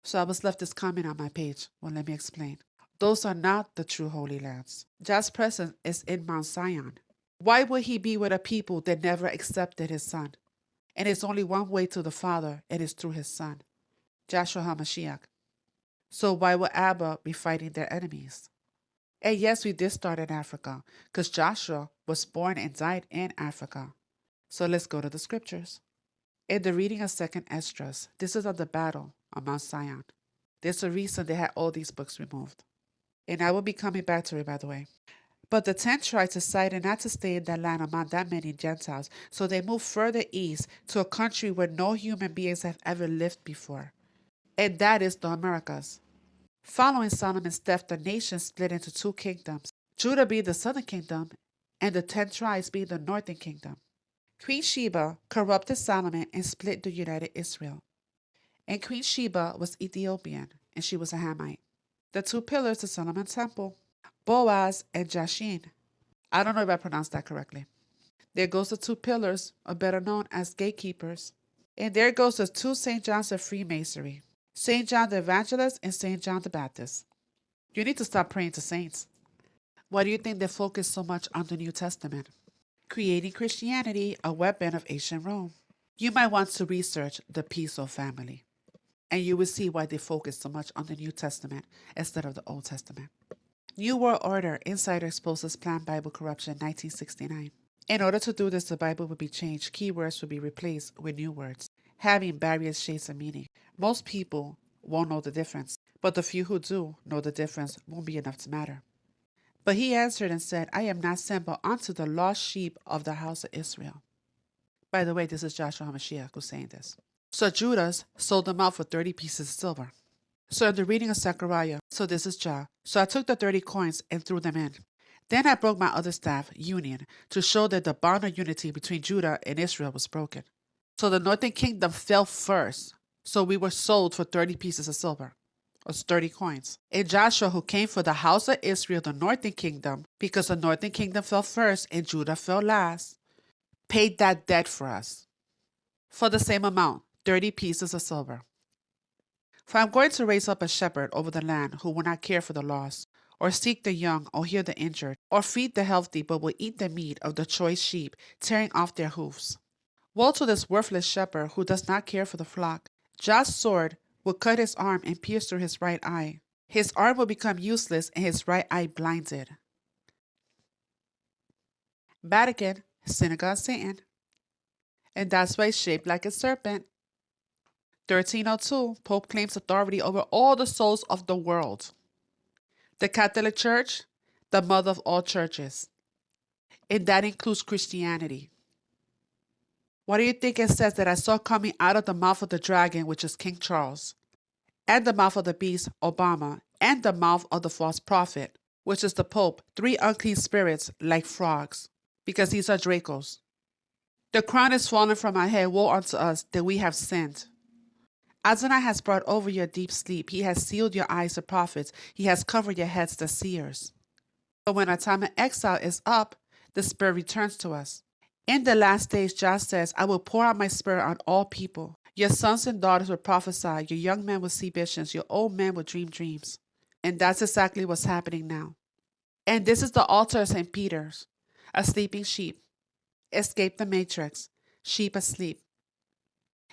So I was left this comment on my page. Well, let me explain. Those are not the true Holy Lands. God's presence is in Mount Zion. Why would he be with a people that never accepted his son? And it's only one way to the Father, and it's through his son, Joshua HaMashiach. So why would Abba be fighting their enemies? And yes, we did start in Africa, because Joshua was born and died in Africa. So let's go to the scriptures. In the reading of 2nd Esdras, this is of the battle on Mount Zion. There's a reason they had all these books removed. And I will be coming back to it, by the way. But the 10 tribes decided not to stay in that land among that many Gentiles, so they moved further east to a country where no human beings have ever lived before. And that is the Americas. Following Solomon's death, the nation split into two kingdoms, Judah being the southern kingdom, and the 10 tribes being the northern kingdom. Queen Sheba corrupted Solomon and split the united Israel. And Queen Sheba was Ethiopian, and she was a Hamite. The two pillars of Solomon's temple, Boaz and Jashin. I don't know if I pronounced that correctly. There goes the two pillars, or better known as gatekeepers. And there goes the two St. Johns of Freemasonry, St. John the Evangelist and St. John the Baptist. You need to stop praying to saints. Why do you think they focus so much on the New Testament? Creating Christianity a weapon of ancient Rome. You might want to research the Piso family, and you will see why they focus so much on the New Testament instead of the Old Testament. New World Order Insider exposes planned Bible corruption 1969. In order to do this, the Bible would be changed. Keywords would be replaced with new words, having various shades of meaning. Most people won't know the difference, but the few who do know the difference won't be enough to matter. But he answered and said, I am not sent but unto the lost sheep of the house of Israel. By the way, this is Joshua HaMashiach who's saying this. So Judas sold them out for 30 pieces of silver. So in the reading of Zechariah, so this is Jah. So I took the 30 coins and threw them in. Then I broke my other staff, Union, to show that the bond of unity between Judah and Israel was broken. So the northern kingdom fell first. So we were sold for 30 pieces of silver, or 30 coins. And Joshua, who came for the house of Israel, the northern kingdom, because the northern kingdom fell first and Judah fell last, paid that debt for us for the same amount, 30 pieces of silver. For I am going to raise up a shepherd over the land who will not care for the lost, or seek the young, or heal the injured, or feed the healthy, but will eat the meat of the choice sheep, tearing off their hoofs. Woe to this worthless shepherd who does not care for the flock. Jah's sword will cut his arm and pierce through his right eye. His arm will become useless and his right eye blinded. Vatican, Synagogue of Satan. And that's why it's shaped like a serpent. 1302, Pope claims authority over all the souls of the world. The Catholic Church, the mother of all churches. And that includes Christianity. What do you think it says that I saw coming out of the mouth of the dragon, which is King Charles, and the mouth of the beast, Obama, and the mouth of the false prophet, which is the Pope, 3 unclean spirits like frogs, because these are Dracos. The crown is fallen from my head, woe unto us that we have sinned. Adonai has brought over your deep sleep. He has sealed your eyes, the prophets. He has covered your heads, the seers. But when our time of exile is up, the Spirit returns to us. In the last days, Jah says, I will pour out my Spirit on all people. Your sons and daughters will prophesy. Your young men will see visions. Your old men will dream dreams. And that's exactly what's happening now. And this is the altar of St. Peter's, a sleeping sheep. Escape the matrix, sheep asleep.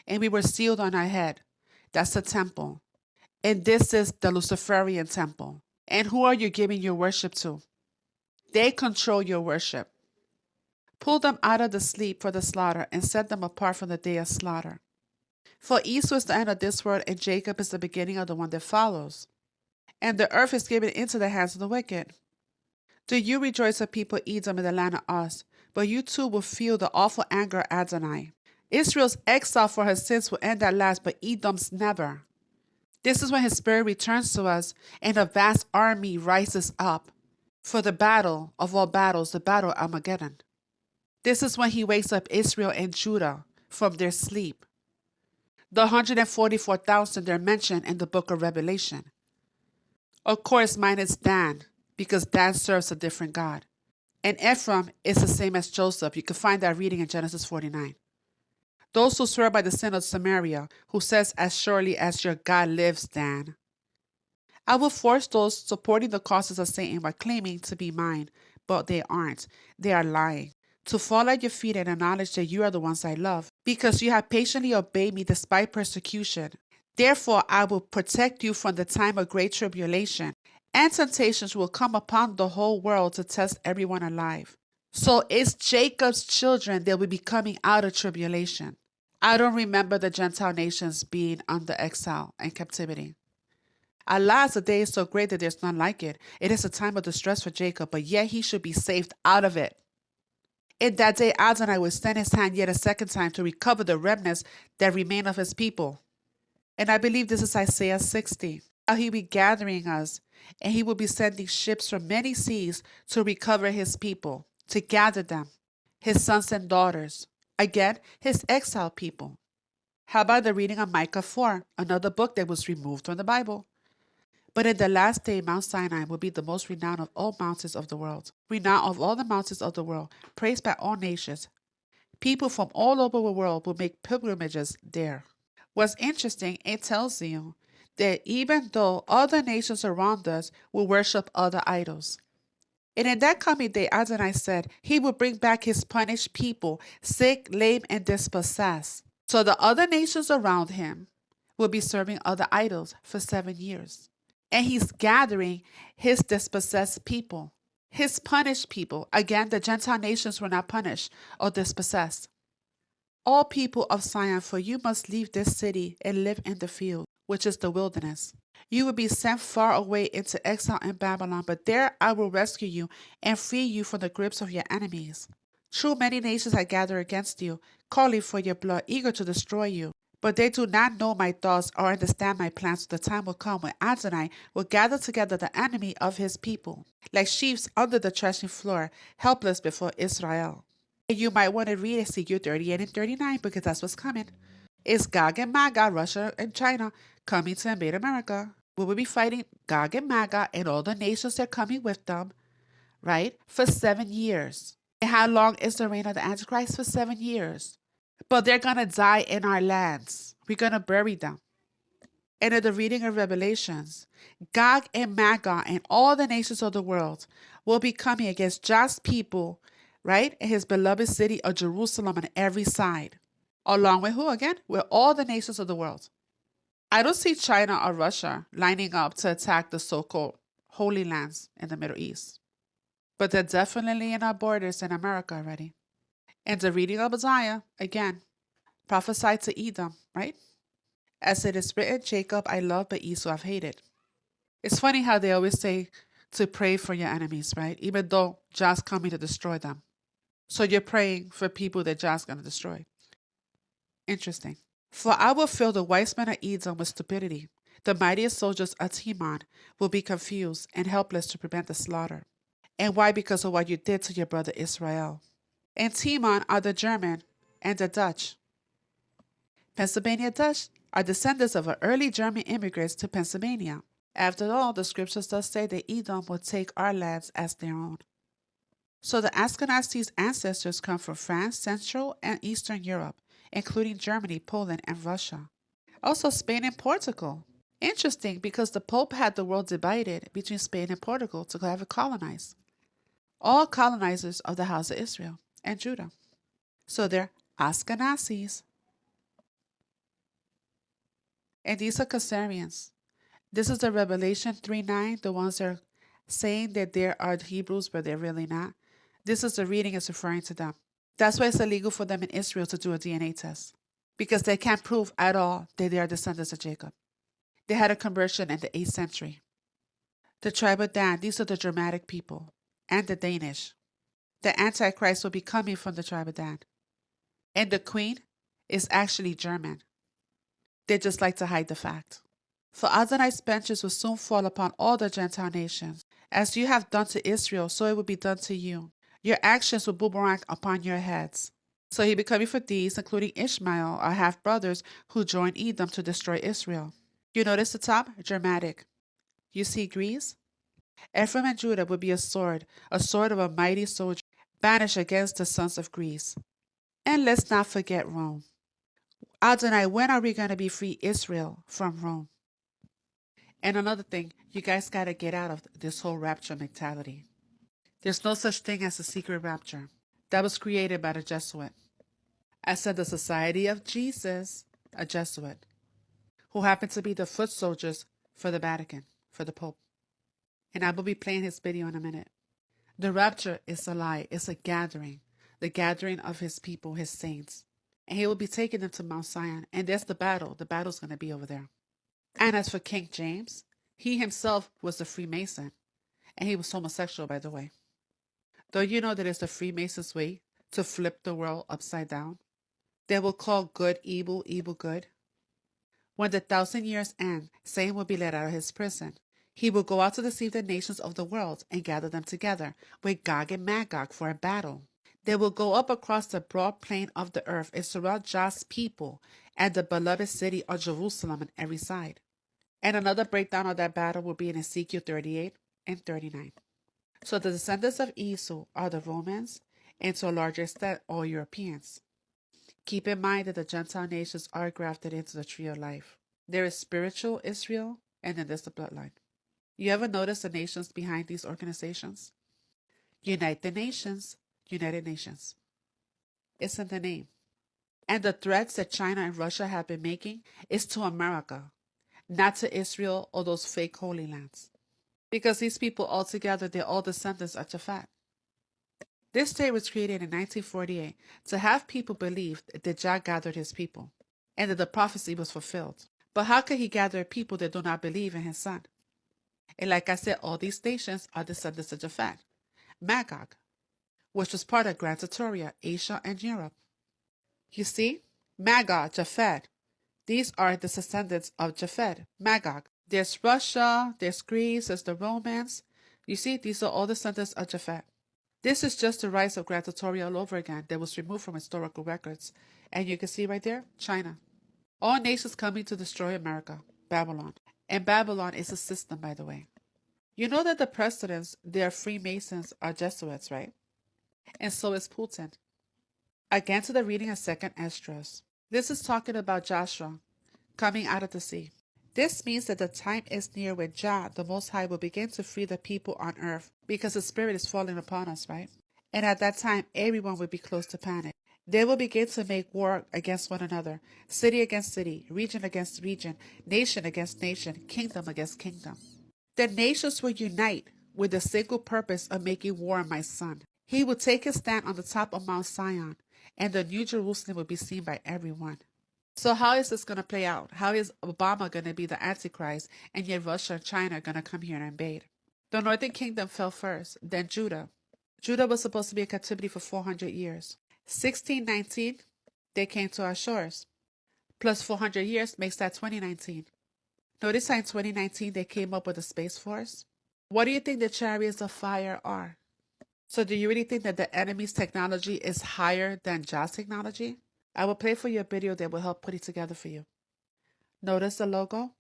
And we were sealed on our head. That's the temple. And this is the Luciferian temple. And who are you giving your worship to? They control your worship. Pull them out of the sleep for the slaughter and set them apart from the day of slaughter. For Esau is the end of this world, and Jacob is the beginning of the one that follows. And the earth is given into the hands of the wicked. Do you rejoice of people Edom in the land of Uz? But you too will feel the awful anger of Adonai. Israel's exile for her sins will end at last, but Edom's never. This is when his spirit returns to us, and a vast army rises up for the battle of all battles, the battle of Armageddon. This is when he wakes up Israel and Judah from their sleep. The 144,000 they're mentioned in the book of Revelation. Of course, mine is Dan, because Dan serves a different God. And Ephraim is the same as Joseph. You can find that reading in Genesis 49. Those who swear by the sin of Samaria, who says, as surely as your God lives, Dan. I will force those supporting the causes of Satan by claiming to be mine, but they aren't. They are lying. To fall at your feet and acknowledge that you are the ones I love, because you have patiently obeyed me despite persecution. Therefore, I will protect you from the time of great tribulation, and temptations will come upon the whole world to test everyone alive. So it's Jacob's children that will be coming out of tribulation. I don't remember the Gentile nations being under exile and captivity. Alas, the day is so great that there's none like it. It is a time of distress for Jacob, but yet he should be saved out of it. In that day, Adonai will extend his hand yet a second time to recover the remnants that remain of his people. And I believe this is Isaiah 60. How he will be gathering us, and he will be sending ships from many seas to recover his people, to gather them, his sons and daughters. Again, his exiled people. How about the reading of Micah 4, another book that was removed from the Bible? But in the last day, Mount Sinai will be the most renowned of all mountains of the world, renowned of all the mountains of the world, praised by all nations. People from all over the world will make pilgrimages there. What's interesting, it tells you that even though other nations around us will worship other idols. And in that coming day, Adonai said, he will bring back his punished people, sick, lame, and dispossessed. So the other nations around him will be serving other idols for 7 years. And he's gathering his dispossessed people, his punished people. Again, the Gentile nations were not punished or dispossessed. All people of Zion, for you must leave this city and live in the field, which is the wilderness. You will be sent far away into exile in Babylon, but there I will rescue you and free you from the grips of your enemies. True, many nations have gathered against you, calling for your blood, eager to destroy you. But they do not know my thoughts or understand my plans. The time will come when Adonai will gather together the enemy of his people, like sheep under the threshing floor, helpless before Israel. And you might want to read Ezekiel 38 and 39 because that's what's coming. It's Gog and Magog, Russia and China, coming to invade America. We will be fighting Gog and Magog and all the nations that are coming with them, right, for 7 years. And how long is the reign of the Antichrist? For 7 years. But they're going to die in our lands. We're going to bury them. And in the reading of Revelations, Gog and Magog and all the nations of the world will be coming against God's people, right, in his beloved city of Jerusalem on every side. Along with who again? With all the nations of the world. I don't see China or Russia lining up to attack the so-called Holy Lands in the Middle East. But they're definitely in our borders in America already. And the reading of Isaiah, again, prophesied to Edom, right? As it is written, Jacob I love, but Esau I've hated. It's funny how they always say to pray for your enemies, right? Even though God's coming to destroy them. So you're praying for people that God's going to destroy. Interesting. For I will fill the wise men of Edom with stupidity. The mightiest soldiers of Teman will be confused and helpless to prevent the slaughter. And why? Because of what you did to your brother Israel. And Teman are the German and the Dutch. Pennsylvania Dutch are descendants of early German immigrants to Pennsylvania. After all, the scriptures does say that Edom will take our lands as their own. So the Ashkenazi's ancestors come from France, Central and Eastern Europe, including Germany, Poland, and Russia. Also Spain and Portugal. Interesting because the Pope had the world divided between Spain and Portugal to have it colonized. All colonizers of the house of Israel and Judah. So they're Ashkenazis. And these are Khazarians. This is the Revelation 3:9, the ones that are saying that there are Hebrews, but they're really not. This is the reading is referring to them. That's why it's illegal for them in Israel to do a DNA test, because they can't prove at all that they are descendants of Jacob. They had a conversion in the 8th century. The tribe of Dan, these are the Germanic people, and the Danish. The Antichrist will be coming from the tribe of Dan. And the queen is actually German. They just like to hide the fact. For Adonai's vengeance will soon fall upon all the Gentile nations. As you have done to Israel, so it will be done to you. Your actions will boomerang upon your heads. So he be coming for these, including Ishmael, our half-brothers, who joined Edom to destroy Israel. You notice the top? Dramatic. You see Greece? Ephraim and Judah will be a sword of a mighty soldier, banished against the sons of Greece. And let's not forget Rome. Adonai, when are we going to be free Israel from Rome? And another thing, you guys got to get out of this whole rapture mentality. There's no such thing as a secret rapture. That was created by the Jesuit. I said the Society of Jesus, a Jesuit, who happened to be the foot soldiers for the Vatican, for the Pope. And I will be playing his video in a minute. The rapture is a lie. It's a gathering. The gathering of his people, his saints. And he will be taking them to Mount Zion. And there's the battle. The battle's going to be over there. And as for King James, he himself was a Freemason. And he was homosexual, by the way. Though you know that it's the Freemasons' way to flip the world upside down. They will call good evil, evil good. When the 1,000 years end, Satan will be let out of his prison. He will go out to deceive the nations of the world and gather them together with Gog and Magog for a battle. They will go up across the broad plain of the earth and surround God's people and the beloved city of Jerusalem on every side. And another breakdown of that battle will be in Ezekiel 38 and 39. So the descendants of Esau are the Romans, and to a larger extent, all Europeans. Keep in mind that the Gentile nations are grafted into the tree of life. There is spiritual Israel, and then there's the bloodline. You ever notice the nations behind these organizations? Unite the Nations, United Nations. It's in the name. And the threats that China and Russia have been making is to America, not to Israel or those fake Holy Lands. Because these people altogether, they're all descendants of Japhet. This state was created in 1948 to have people believe that Jah gathered his people and that the prophecy was fulfilled. But how could he gather a people that do not believe in his son? And like I said, all these nations are descendants of Japhet. Magog, which was part of Grand Torah, Asia, and Europe. You see, Magog, Japhet, these are the descendants of Japhet, Magog. There's Russia, there's Greece, there's the Romans. You see, these are all descendants of Japhet. This is just the rise of Grand Torah all over again that was removed from historical records. And you can see right there, China. All nations coming to destroy America, Babylon. And Babylon is a system, by the way. You know that the presidents, they are Freemasons, are Jesuits, right? And so is Putin. Again to the reading of 2nd Esdras. This is talking about Joshua coming out of the sea. This means that the time is near when Jah, the Most High, will begin to free the people on earth because the Spirit is falling upon us, right? And at that time, everyone will be close to panic. They will begin to make war against one another, city against city, region against region, nation against nation, kingdom against kingdom. The nations will unite with the single purpose of making war on my son. He will take his stand on the top of Mount Zion, and the New Jerusalem will be seen by everyone. So how is this going to play out? How is Obama going to be the Antichrist, and yet Russia and China are going to come here and invade? The Northern Kingdom fell first, then Judah. Judah was supposed to be in captivity for 400 years. 1619, they came to our shores. Plus 400 years makes that 2019. Notice how in 2019 they came up with a Space Force? What do you think the chariots of fire are? So do you really think that the enemy's technology is higher than Jah's technology? I will play for you a video that will help put it together for you. Notice the logo?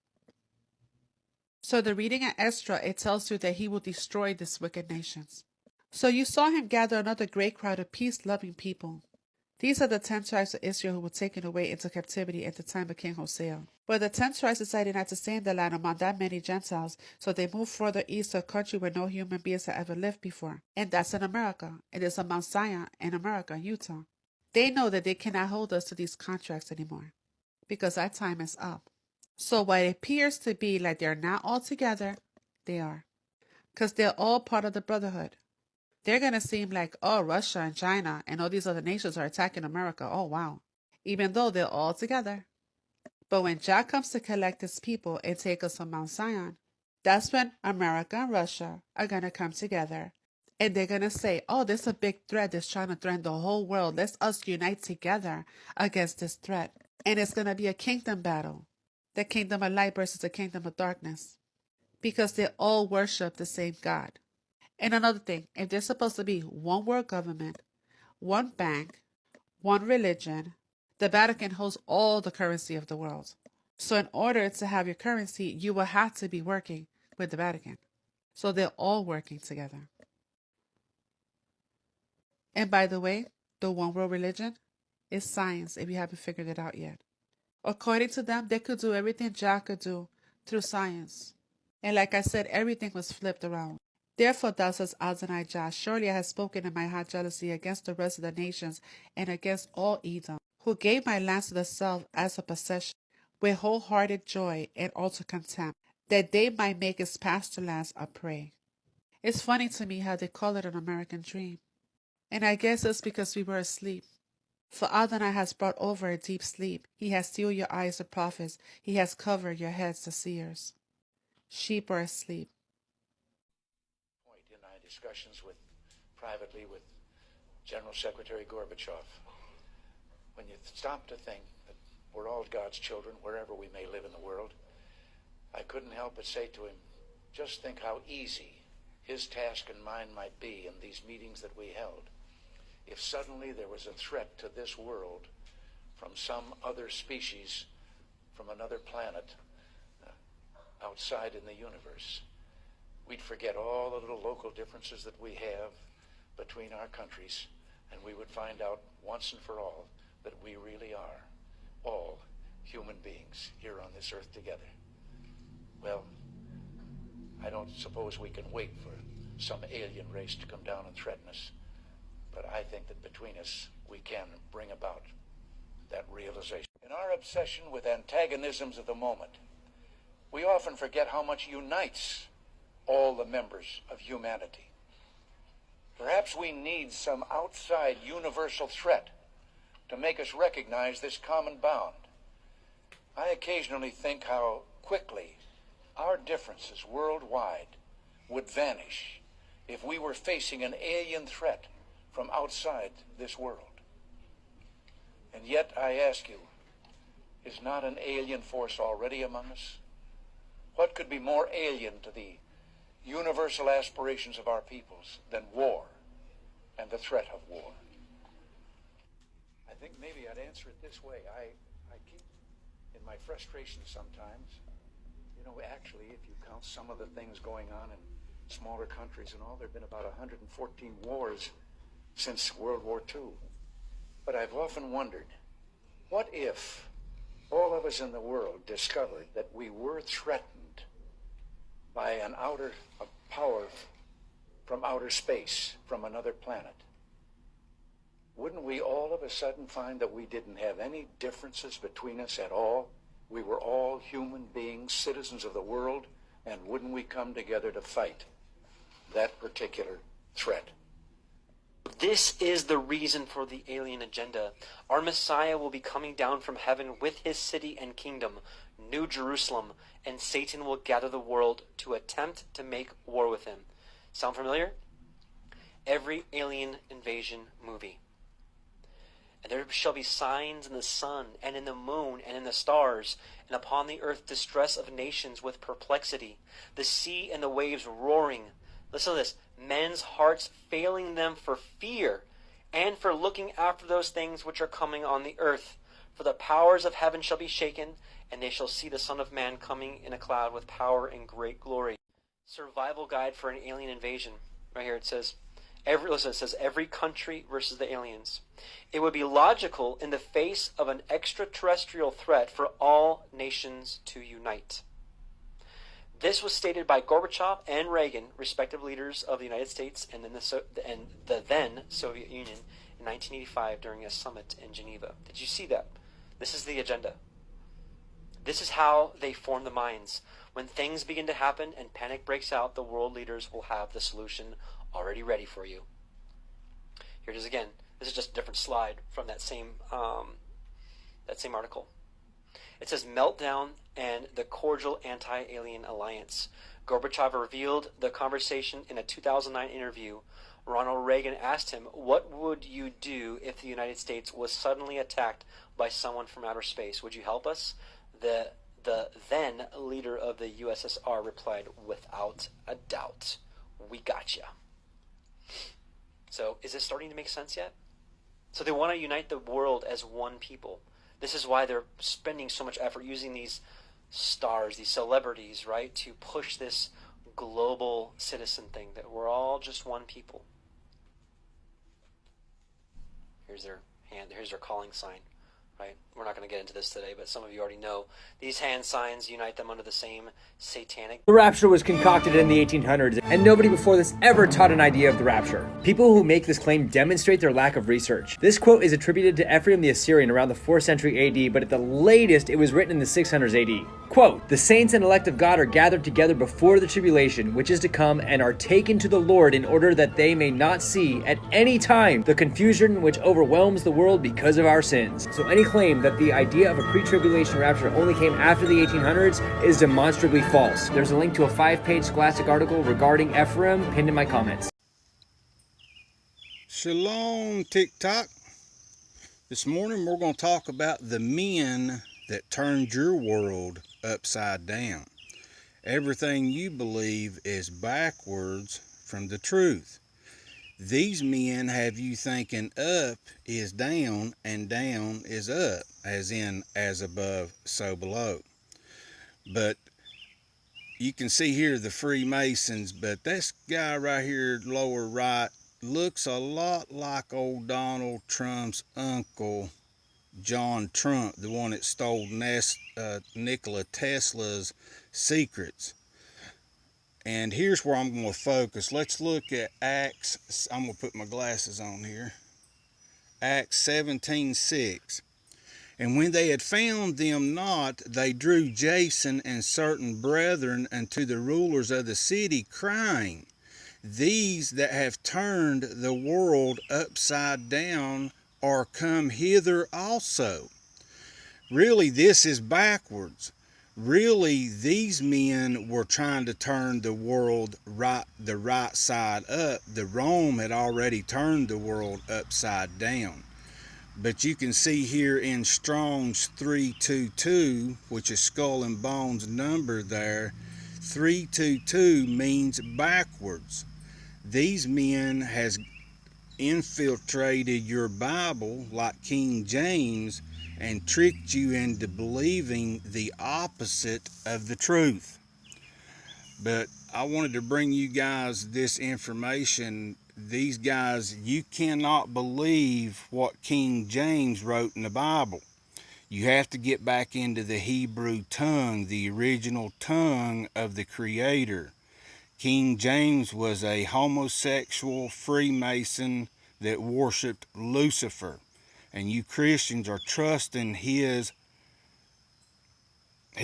So the reading at Esdras, it tells you that he will destroy these wicked nations. So you saw him gather another great crowd of peace-loving people. These are the 10 tribes of Israel who were taken away into captivity at the time of King Hosea. But the 10 tribes decided not to stay in the land among that many Gentiles, so they moved further east to a country where no human beings had ever lived before. And that's in America. It is on Mount Zion in America, Utah. They know that they cannot hold us to these contracts anymore because our time is up. So what it appears to be like they're not all together, they are. Because they're all part of the brotherhood. They're going to seem like, oh, Russia and China and all these other nations are attacking America. Oh, wow. Even though they're all together. But when Jah comes to collect his people and take us from Mount Zion, that's when America and Russia are going to come together. And they're going to say, oh, there's a big threat that's trying to threaten the whole world. Let's us unite together against this threat. And it's going to be a kingdom battle. The kingdom of light versus the kingdom of darkness. Because they all worship the same God. And another thing, if there's supposed to be one world government, one bank, one religion, the Vatican holds all the currency of the world. So in order to have your currency, you will have to be working with the Vatican. So they're all working together. And by the way, the one world religion is science if you haven't figured it out yet. According to them, they could do everything Jack could do through science. And like I said, everything was flipped around. Therefore, thus says Adonijah, surely I have spoken in my hot jealousy against the rest of the nations and against all Edom, who gave my lands to the south as a possession, with wholehearted joy and utter contempt, that they might make its pasture lands a prey. It's funny to me how they call it an American dream. And I guess it's because we were asleep. For Adonai has brought over a deep sleep. He has sealed your eyes the prophets. He has covered your heads the seers. Sheep are asleep. Point in my discussions privately with General Secretary Gorbachev, when you stop to think that we're all God's children wherever we may live in the world, I couldn't help but say to him, just think how easy his task and mine might be in these meetings that we held if suddenly there was a threat to this world from some other species from another planet outside in the universe. We'd forget all the little local differences that we have between our countries, and we would find out once and for all that we really are all human beings here on this earth together. Well, I don't suppose we can wait for some alien race to come down and threaten us, but I think that between us we can bring about that realization. In our obsession with antagonisms of the moment, we often forget how much unites all the members of humanity. Perhaps we need some outside universal threat to make us recognize this common bond. I occasionally think how quickly our differences worldwide would vanish if we were facing an alien threat from outside this world. And yet, I ask you, is not an alien force already among us? What could be more alien to the universal aspirations of our peoples than war and the threat of war? I think maybe I'd answer it this way. I keep, in my frustration sometimes, actually, if you count some of the things going on in smaller countries and all, there have been about 114 wars since World War II. But I've often wondered, what if all of us in the world discovered that we were threatened by a power from outer space, from another planet? Wouldn't we all of a sudden find that we didn't have any differences between us at all? We were all human beings, citizens of the world, and wouldn't we come together to fight that particular threat? This is the reason for the alien agenda. Our Messiah will be coming down from heaven with his city and kingdom, New Jerusalem, and Satan will gather the world to attempt to make war with him. Sound familiar? Every alien invasion movie. And there shall be signs in the sun, and in the moon, and in the stars, and upon the earth distress of nations with perplexity, the sea and the waves roaring. Listen to this. Men's hearts failing them for fear, and for looking after those things which are coming on the earth. For the powers of heaven shall be shaken, and they shall see the Son of Man coming in a cloud with power and great glory. Survival guide for an alien invasion. Right here it says, every country versus the aliens. It would be logical in the face of an extraterrestrial threat for all nations to unite. This was stated by Gorbachev and Reagan, respective leaders of the United States and the then Soviet Union in 1985 during a summit in Geneva. Did you see that? This is the agenda. This is how they form the minds. When things begin to happen and panic breaks out, the world leaders will have the solution already ready for you. Here it is again. This is just a different slide from that same article. It says meltdown and the cordial anti-alien alliance. Gorbachev revealed the conversation in a 2009 interview. Ronald Reagan asked him, "What would you do if the United States was suddenly attacked by someone from outer space? Would you help us?" The then leader of the USSR replied, "Without a doubt, we got ya." So is this starting to make sense yet? So they want to unite the world as one people. This is why they're spending so much effort using these stars, these celebrities, right, to push this global citizen thing, that we're all just one people. Here's their hand, here's their calling sign. right? We're not going to get into this today, but some of you already know. These hand signs unite them under the same satanic. The rapture was concocted in the 1800s, and nobody before this ever taught an idea of the rapture. People who make this claim demonstrate their lack of research. This quote is attributed to Ephraim the Assyrian around the 4th century AD, but at the latest it was written in the 600s AD. Quote, "The saints and elect of God are gathered together before the tribulation, which is to come, and are taken to the Lord in order that they may not see at any time the confusion which overwhelms the world because of our sins." So any claim that the idea of a pre-tribulation rapture only came after the 1800s is demonstrably false. There's a link to a 5-page Scholastic article regarding Ephraim pinned in my comments. Shalom, TikTok. This morning we're going to talk about the men that turned your world upside down. Everything you believe is backwards from the truth. These men have you thinking up is down and down is up, as in as above, so below. But you can see here the Freemasons, but this guy right here, lower right, looks a lot like old Donald Trump's uncle, John Trump, the one that stole Nikola Tesla's secrets. And here's where I'm going to focus. Let's look at Acts. I'm going to put my glasses on here. Acts 17:6. "And when they had found them not, they drew Jason and certain brethren unto the rulers of the city, crying, These that have turned the world upside down are come hither also." Really, this is backwards. Really, these men were trying to turn the world the right side up. The Rome had already turned the world upside down. But you can see here in Strong's 322, which is skull and bones number there, 322 means backwards. These men has infiltrated your Bible like King James and tricked you into believing the opposite of the truth. But I wanted to bring you guys this information. These guys, you cannot believe what King James wrote in the Bible. You have to get back into the Hebrew tongue, the original tongue of the Creator. King James was a homosexual Freemason that worshiped Lucifer. And you Christians are trusting he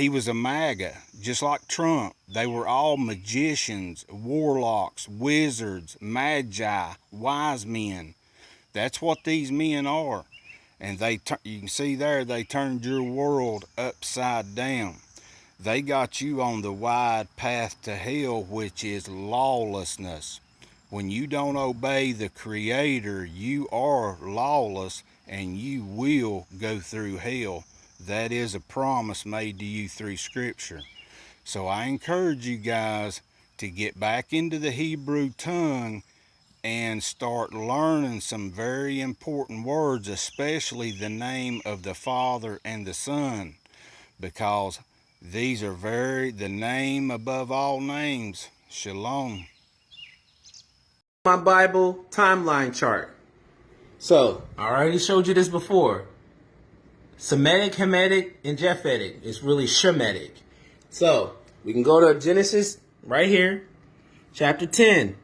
was a MAGA, just like Trump. They were all magicians, warlocks, wizards, magi, wise men. That's what these men are. And you can see there, they turned your world upside down. They got you on the wide path to hell, which is lawlessness. When you don't obey the Creator, you are lawless and you will go through hell. That is a promise made to you through Scripture. So I encourage you guys to get back into the Hebrew tongue and start learning some very important words, especially the name of the Father and the Son, because these are the name above all names. Shalom. My Bible timeline chart. So, I already showed you this before. Semitic, Hamitic, and Japhetic. It's really Shemitic. So, we can go to Genesis right here, chapter 10.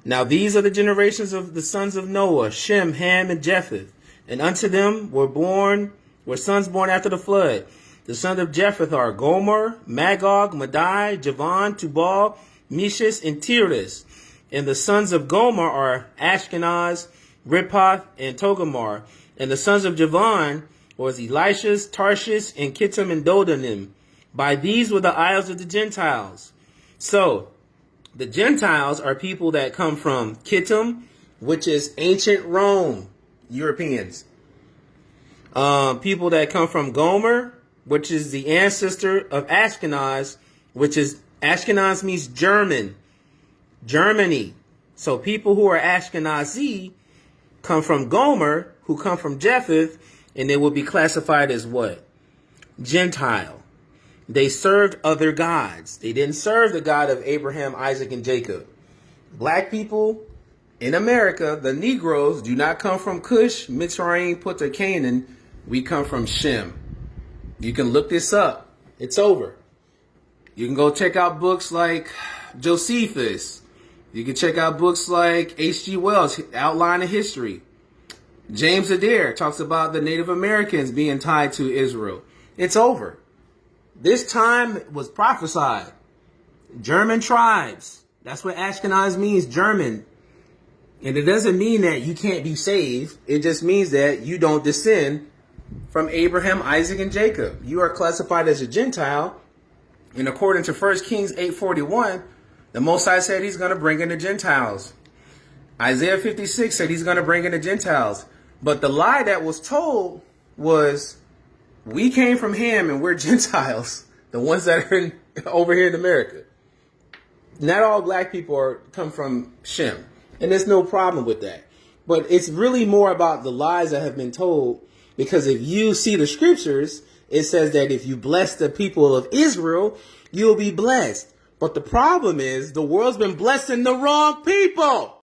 Now these are the generations of the sons of Noah, Shem, Ham, and Japheth. And unto them were sons born after the flood. The sons of Japheth are Gomer, Magog, Madai, Javan, Tubal, Meshach, and Tiras. And the sons of Gomer are Ashkenaz, Riphath, and Togarmah. And the sons of Javan was Elishas, Tarshish, and Kittim, and Dodanim. By these were the isles of the Gentiles. So, the Gentiles are people that come from Kittim, which is ancient Rome, Europeans. People that come from Gomer, which is the ancestor of Ashkenaz, which is, Ashkenaz means German, Germany. So people who are Ashkenazi come from Gomer, who come from Japheth, and they will be classified as what? Gentile. They served other gods. They didn't serve the God of Abraham, Isaac, and Jacob. Black people in America, the Negroes, do not come from Cush, Mitzrayim, Put, Canaan. We come from Shem. You can look this up. It's over. You can go check out books like Josephus. You can check out books like H.G. Wells' Outline of History. James Adair talks about the Native Americans being tied to Israel. It's over. This time was prophesied. German tribes. That's what Ashkenaz means, German. And it doesn't mean that you can't be saved. It just means that you don't descend from Abraham, Isaac, and Jacob. You are classified as a Gentile. And according to 1 Kings 8:41, the Most High said he's going to bring in the Gentiles. Isaiah 56 said he's going to bring in the Gentiles. But the lie that was told was, we came from Ham and we're Gentiles, the ones that are over here in America. Not all black people come from Shem. And there's no problem with that. But it's really more about the lies that have been told, because if you see the scriptures, it says that if you bless the people of Israel, you'll be blessed. But the problem is the world's been blessing the wrong people.